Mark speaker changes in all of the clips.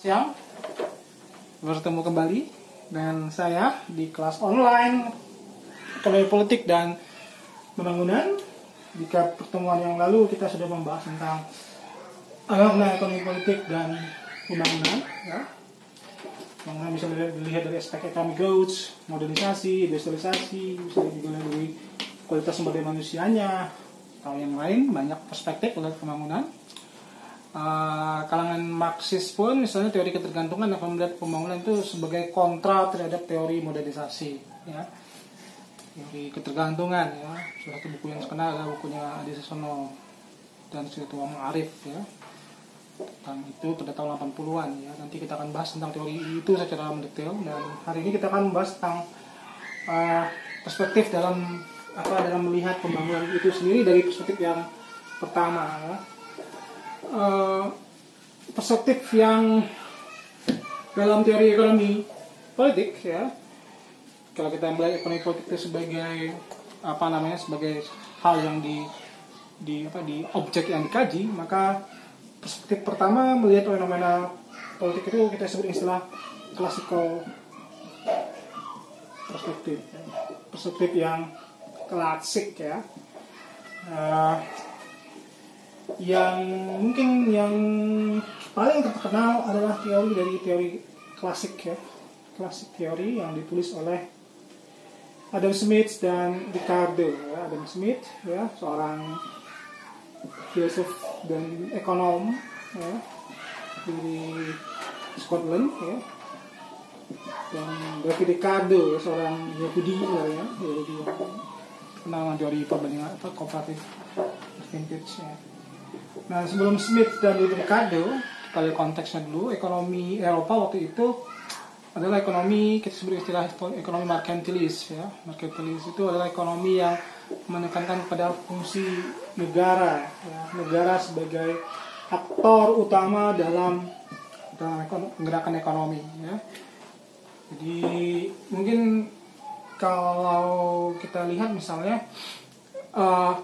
Speaker 1: Siang, bertemu kembali dengan saya di kelas online ekonomi politik dan pembangunan. Jika pertemuan yang lalu kita sudah membahas tentang ekonomi politik dan pembangunan, ya. Pembangunan bisa dilihat dari aspek economic growth, modernisasi, industrialisasi, bisa juga dari kualitas sumber daya manusianya, atau yang lain banyak perspektif terhadap pembangunan. Kalangan Marxis pun misalnya teori ketergantungan akan melihat pembangunan itu sebagai kontra terhadap teori modernisasi, ya. Teori ketergantungan, ya. Salah satu buku yang terkenal adalah bukunya Adi Sasono dan Syetua Ma'arif, ya, tentang itu pada tahun 80-an, ya. Nanti kita akan bahas tentang teori itu secara mendetail, dan hari ini kita akan membahas tentang perspektif dalam melihat pembangunan itu sendiri dari perspektif yang pertama, ya. Perspektif yang dalam teori ekonomi politik, ya, kalau kita melihat ekonomi politik itu sebagai sebagai hal yang di objek yang dikaji, maka perspektif pertama melihat fenomena politik itu kita sebut istilah classical perspektif, ya. Perspektif yang klasik, ya. Yang mungkin yang paling terkenal adalah teori klasik, ya, klasik teori yang ditulis oleh Adam Smith dan Ricardo, ya. Adam Smith, ya, seorang filsuf dan ekonom, ya, dari Scotland, ya, dan David Ricardo, ya, seorang Yahudi, ya, Yahudi yang kenal teori perbandingan komparatif advantage, ya. Nah, sebelum Smith dan Ricardo, kita lihat konteksnya dulu. Ekonomi Eropa waktu itu adalah ekonomi, kita sebut istilah ekonomi merkantilis, ya. Merkantilis itu adalah ekonomi yang menekankan pada fungsi negara, ya. Negara sebagai aktor utama dalam gerakan ekonomi, ya. Jadi mungkin kalau kita lihat misalnya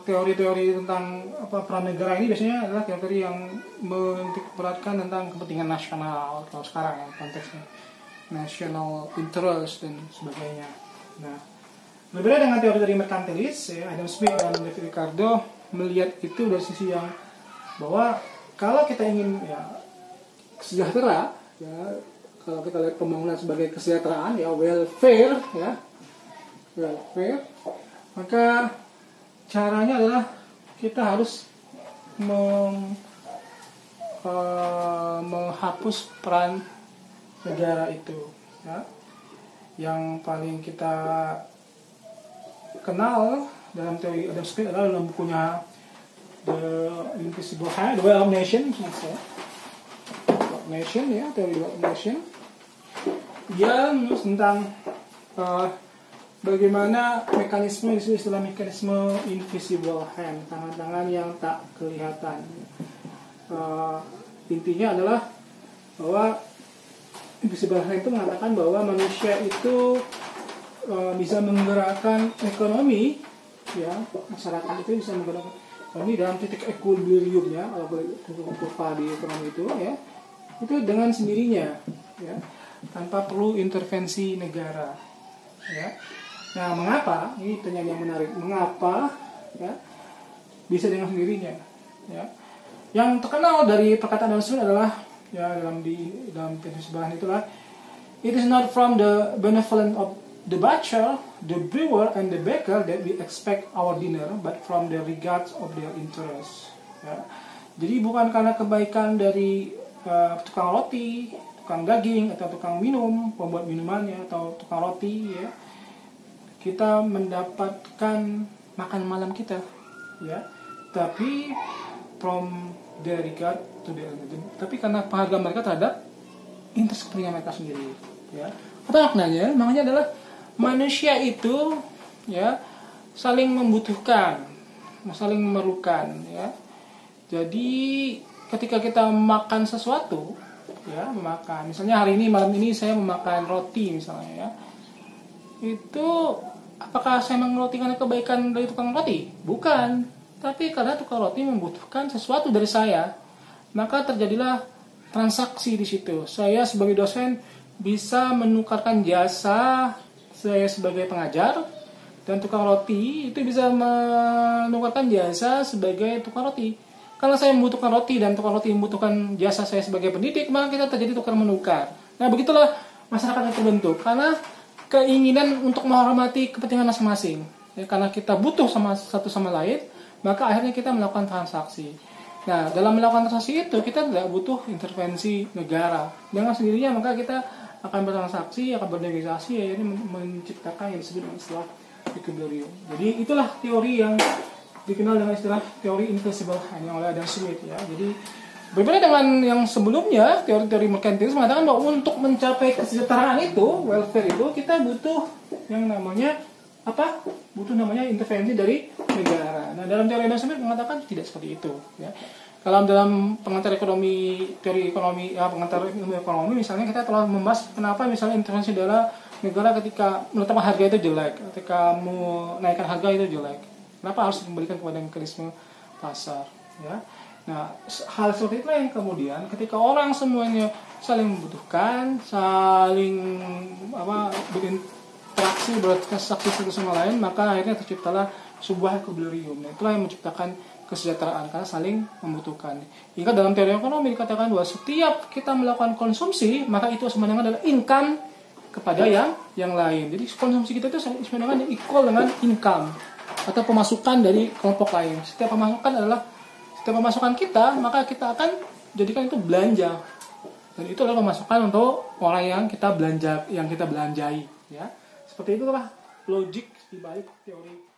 Speaker 1: teori-teori tentang peran negara ini biasanya adalah teori yang menitikberatkan tentang kepentingan nasional, kalau sekarang, ya, konteksnya national interest dan sebagainya. Nah, berbeda dengan teori merkantilis, ya, Adam Smith dan David Ricardo melihat itu dari sisi yang bahwa kalau kita ingin, ya, sejahtera, ya, kalau kita lihat pembangunan sebagai kesejahteraan, ya, welfare, ya, welfare, maka caranya adalah kita harus menghapus peran negara itu, ya. Yang paling kita kenal dalam teori Adam Smith adalah dalam bukunya The Invisible Hand, The Wealth of Nation, ya, teori Wealth of Nation. Dia menulis tentang bagaimana mekanisme, istilah mekanisme invisible hand, tangan-tangan yang tak kelihatan. Intinya adalah bahwa invisible hand itu mengatakan bahwa manusia itu bisa menggerakkan ekonomi, ya, masyarakat itu bisa menggerakkan ekonomi dalam titik equilibrium, ya, kalau kurva di ekonomi itu, ya, itu dengan sendirinya, ya, tanpa perlu intervensi negara, ya. Nah, mengapa? Ini pertanyaan yang menarik. Mengapa, ya, bisa dengan sendirinya, ya? Yang terkenal dari perkataan Adam Smith adalah, ya, dalam penjelasan itulah, it is not from the benevolence of the butcher, the brewer, and the baker that we expect our dinner, but from the regards of their interests. Ya. Jadi bukan karena kebaikan dari tukang roti, tukang daging, atau tukang minum, pembuat minumannya, atau tukang roti, ya, kita mendapatkan makan malam kita, ya, tapi from the regard to the tapi karena penghargaan mereka terhadap interest kepentingan mereka sendiri, ya. Apa maknanya? Maknanya adalah manusia itu, ya, saling membutuhkan, saling memerlukan, ya. Jadi ketika kita makan sesuatu, ya, memakan, misalnya hari ini malam ini saya memakan roti misalnya, ya, itu apakah saya memang roti karena kebaikan dari tukang roti? Bukan. Tapi karena tukang roti membutuhkan sesuatu dari saya, maka terjadilah transaksi di situ. Saya sebagai dosen bisa menukarkan jasa saya sebagai pengajar, dan tukang roti itu bisa menukarkan jasa sebagai tukang roti. Karena saya membutuhkan roti dan tukang roti membutuhkan jasa saya sebagai pendidik, maka kita terjadi tukar menukar. Nah, begitulah masyarakat yang terbentuk karena keinginan untuk menghormati kepentingan masing-masing. Ya, karena kita butuh sama satu sama lain, maka akhirnya kita melakukan transaksi. Nah, dalam melakukan transaksi itu kita tidak butuh intervensi negara. Dengan sendirinya maka kita akan bertransaksi, akan bernegosiasi, akhirnya menciptakan yang disebut dengan istilah equilibrium. Jadi itulah teori yang dikenal dengan istilah teori invisible hand yang oleh Adam Smith ya. Jadi berbeda dengan yang sebelumnya, teori-teori merkantilis mengatakan bahwa untuk mencapai kesejahteraan itu, welfare itu, kita butuh yang namanya apa? Butuh namanya intervensi dari negara. Nah, dalam teori Adam Smith mengatakan tidak seperti itu ya. Kalau dalam pengantar ekonomi, teori ekonomi, ya pengantar ilmu ekonomi misalnya kita telah membahas kenapa misalnya intervensi dari negara ketika menetapkan harga itu jelek, ketika menaikkan harga itu jelek. Kenapa harus dikembalikan kepada mekanisme pasar ya? Nah, hal seperti itu yang kemudian ketika orang semuanya saling membutuhkan, saling berinteraksi, bertransaksi satu sama lain, maka akhirnya terciptalah sebuah equilibrium. Nah, itulah yang menciptakan kesejahteraan karena saling membutuhkan. Jika dalam teori ekonomi dikatakan bahwa setiap kita melakukan konsumsi, maka itu sebenarnya adalah income kepada yang lain. Jadi konsumsi kita itu sebenarnya equal dengan income atau pemasukan dari kelompok lain. Setiap pemasukan kita, maka kita akan jadikan itu belanja. Dan itu adalah pemasukan untuk orang yang kita belanjai, ya. Seperti itulah logik di balik teori